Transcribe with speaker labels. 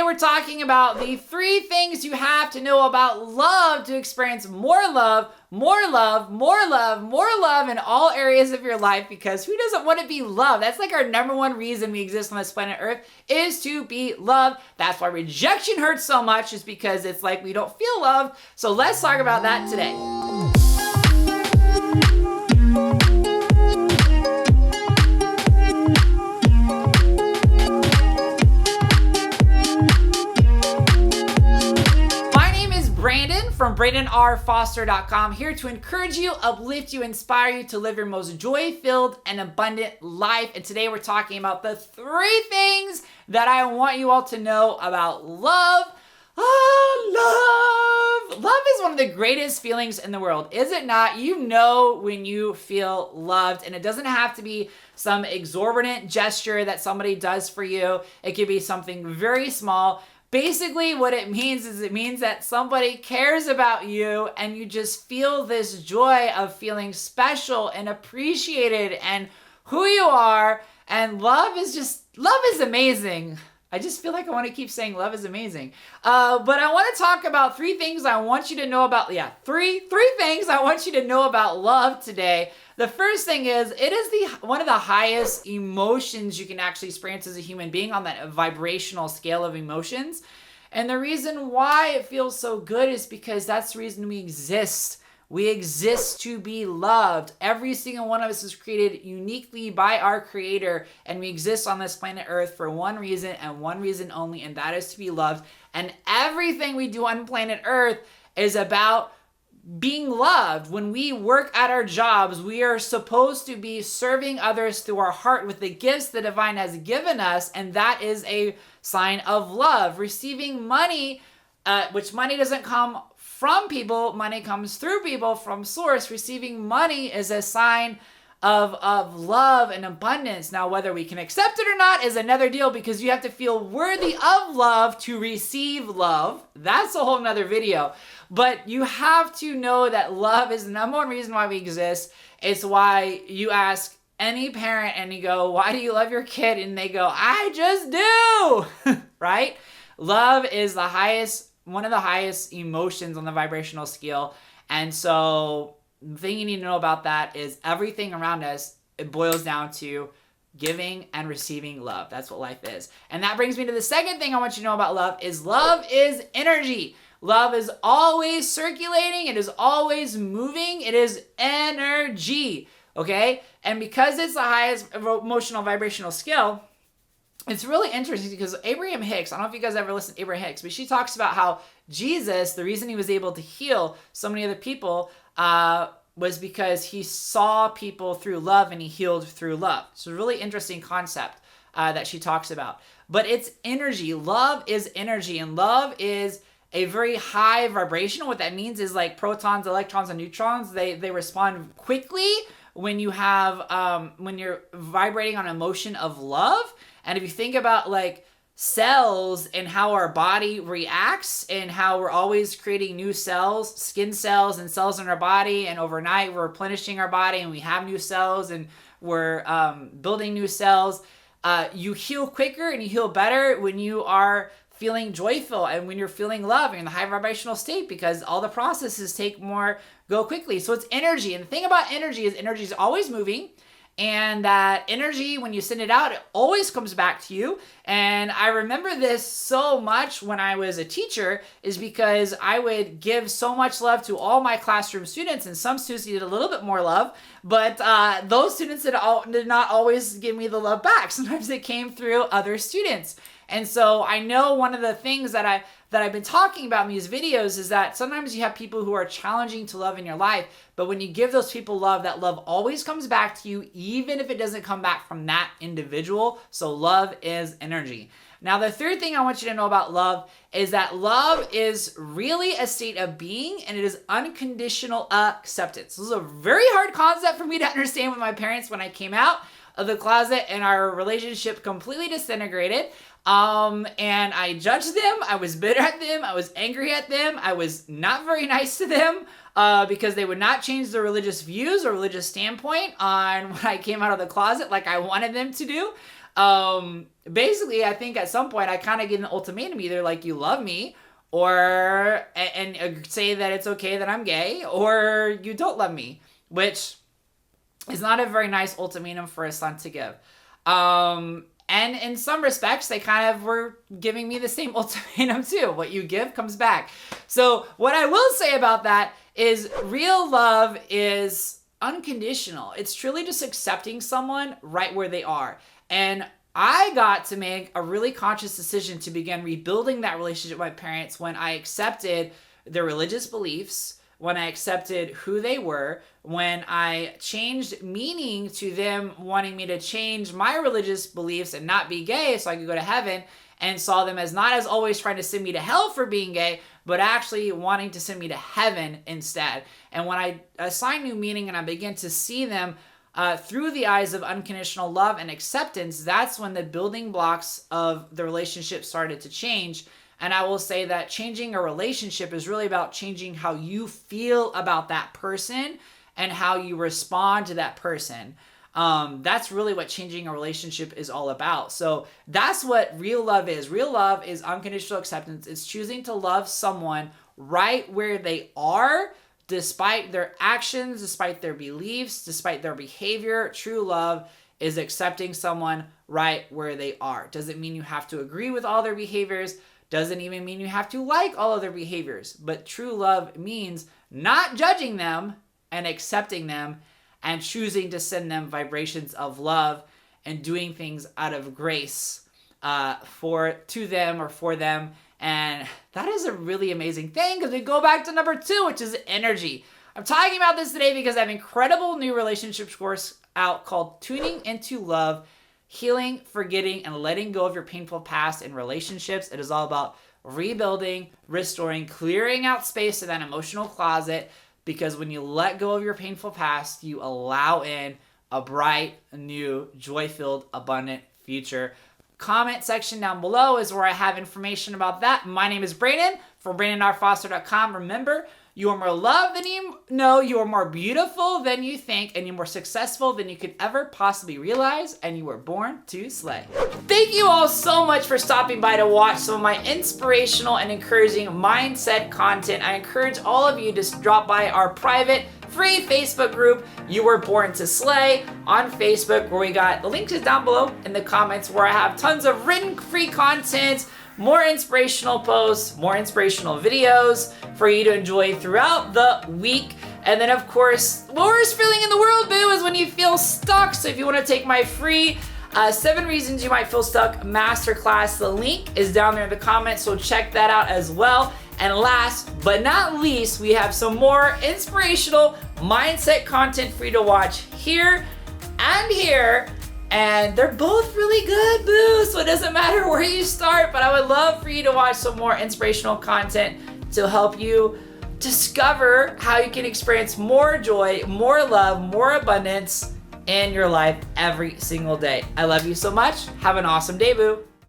Speaker 1: we're talking about the 3 things you have to know about love to experience more love, more love, more love, more love in all areas of your life, because who doesn't want to be loved? That's like our number one reason we exist on this planet Earth, is to be loved. That's why rejection hurts so much, is because it's like we don't feel loved. So let's talk about that today. From BrandonRFoster.com, here to encourage you, uplift you, inspire you to live your most joy-filled and abundant life. And today we're talking about the 3 things that I want you all to know about love. Love! Love is one of the greatest feelings in the world, is it not? You know when you feel loved, and it doesn't have to be some exorbitant gesture that somebody does for you. It could be something very small. Basically, what it means is it means that somebody cares about you and you just feel this joy of feeling special and appreciated and who you are. And love is amazing. I just feel like I want to keep saying love is amazing. But I want to talk about 3 things I want you to know about, three things I want you to know about love today. The first thing is, it is one of the highest emotions you can actually experience as a human being on that vibrational scale of emotions. And the reason why it feels so good is because that's the reason we exist. We exist to be loved. Every single one of us is created uniquely by our Creator, and we exist on this planet Earth for one reason and one reason only, and that is to be loved. And everything we do on planet Earth is about being loved. When we work at our jobs, we are supposed to be serving others through our heart with the gifts the divine has given us, and that is a sign of love. Receiving money, which money doesn't come from people, money comes through people from source. Receiving money is a sign of love and abundance. Now, whether we can accept it or not is another deal, because you have to feel worthy of love to receive love. That's a whole nother video. But you have to know that love is the number one reason why we exist. It's why you ask any parent and you go, why do you love your kid? And they go, I just do, right? Love is one of the highest emotions on the vibrational scale. And so the thing you need to know about that is everything around us, it boils down to giving and receiving love. That's what life is. And that brings me to the second thing I want you to know about love is energy. Love is always circulating. It is always moving. It is energy, okay? And because it's the highest emotional vibrational scale, it's really interesting because Abraham Hicks, I don't know if you guys ever listened to Abraham Hicks, but she talks about how Jesus, the reason he was able to heal so many other people was because he saw people through love and he healed through love. It's a really interesting concept that she talks about. But it's energy. Love is energy, and love is a very high vibration. What that means is like protons, electrons, and neutrons, they respond quickly when you have when you're vibrating on an emotion of love. And if you think about like cells and how our body reacts and how we're always creating new cells, skin cells and cells in our body, and overnight we're replenishing our body and we have new cells and we're building new cells, you heal quicker and you heal better when you are feeling joyful and when you're feeling love, you're in the high vibrational state, because all the processes go quickly. So it's energy. And the thing about energy is always moving, and that energy, when you send it out, it always comes back to you. And I remember this so much when I was a teacher, is because I would give so much love to all my classroom students, and some students needed a little bit more love, but those students did not always give me the love back. Sometimes it came through other students. And so I know one of the things that I've been talking about in these videos is that sometimes you have people who are challenging to love in your life, but when you give those people love, that love always comes back to you, even if it doesn't come back from that individual. So love is energy. Now, the third thing I want you to know about love is that love is really a state of being, and it is unconditional acceptance. This is a very hard concept for me to understand with my parents when I came out of the closet and our relationship completely disintegrated. And I judged them. I was bitter at them. I was angry at them. I was not very nice to them because they would not change their religious views or religious standpoint on when I came out of the closet like I wanted them to do. basically, I think at some point I kind of get an ultimatum, either like you love me, or and say that it's okay that I'm gay, or you don't love me, which is not a very nice ultimatum for a son to give. And in some respects, they kind of were giving me the same ultimatum too. What you give comes back. So what I will say about that is real love is unconditional. It's truly just accepting someone right where they are. And I got to make a really conscious decision to begin rebuilding that relationship with my parents when I accepted their religious beliefs, when I accepted who they were, when I changed meaning to them wanting me to change my religious beliefs and not be gay so I could go to heaven, and saw them as not as always trying to send me to hell for being gay, but actually wanting to send me to heaven instead. And when I assigned new meaning and I began to see them through the eyes of unconditional love and acceptance, that's when the building blocks of the relationship started to change. And I will say that changing a relationship is really about changing how you feel about that person and how you respond to that person. That's really what changing a relationship is all about. So that's what real love is. Real love is unconditional acceptance. It's choosing to love someone right where they are, despite their actions, despite their beliefs, despite their behavior. True love is accepting someone right where they are. Doesn't mean you have to agree with all their behaviors. Doesn't even mean you have to like all of their behaviors. But true love means not judging them and accepting them and choosing to send them vibrations of love and doing things out of grace to them or for them. And that is a really amazing thing, because we go back to number 2, which is energy. I'm talking about this today because I have an incredible new relationships course out called Tuning into Love, Healing, Forgetting, and Letting Go of Your Painful Past in Relationships. It is all about rebuilding, restoring, clearing out space in that emotional closet, because when you let go of your painful past, you allow in a bright, new, joy-filled, abundant future. Comment section down below is where I have information about that. My name is Brandon from BrandonRFoster.com. Remember, you are more loved than you know, you are more beautiful than you think, and you're more successful than you could ever possibly realize, and you were born to slay. Thank you all so much for stopping by to watch some of my inspirational and encouraging mindset content. I encourage all of you to drop by our private free Facebook group, You Were Born to Slay, on Facebook, where we got, the link is down below in the comments, where I have tons of written free content, more inspirational posts, more inspirational videos for you to enjoy throughout the week. And then, of course, the worst feeling in the world, boo, is when you feel stuck. So if you want to take my free 7 Reasons You Might Feel Stuck masterclass, the link is down there in the comments, so check that out as well. And last but not least, we have some more inspirational mindset content for you to watch here and here. And they're both really good, boo, so it doesn't matter where you start, but I would love for you to watch some more inspirational content to help you discover how you can experience more joy, more love, more abundance in your life every single day. I love you so much. Have an awesome day, boo.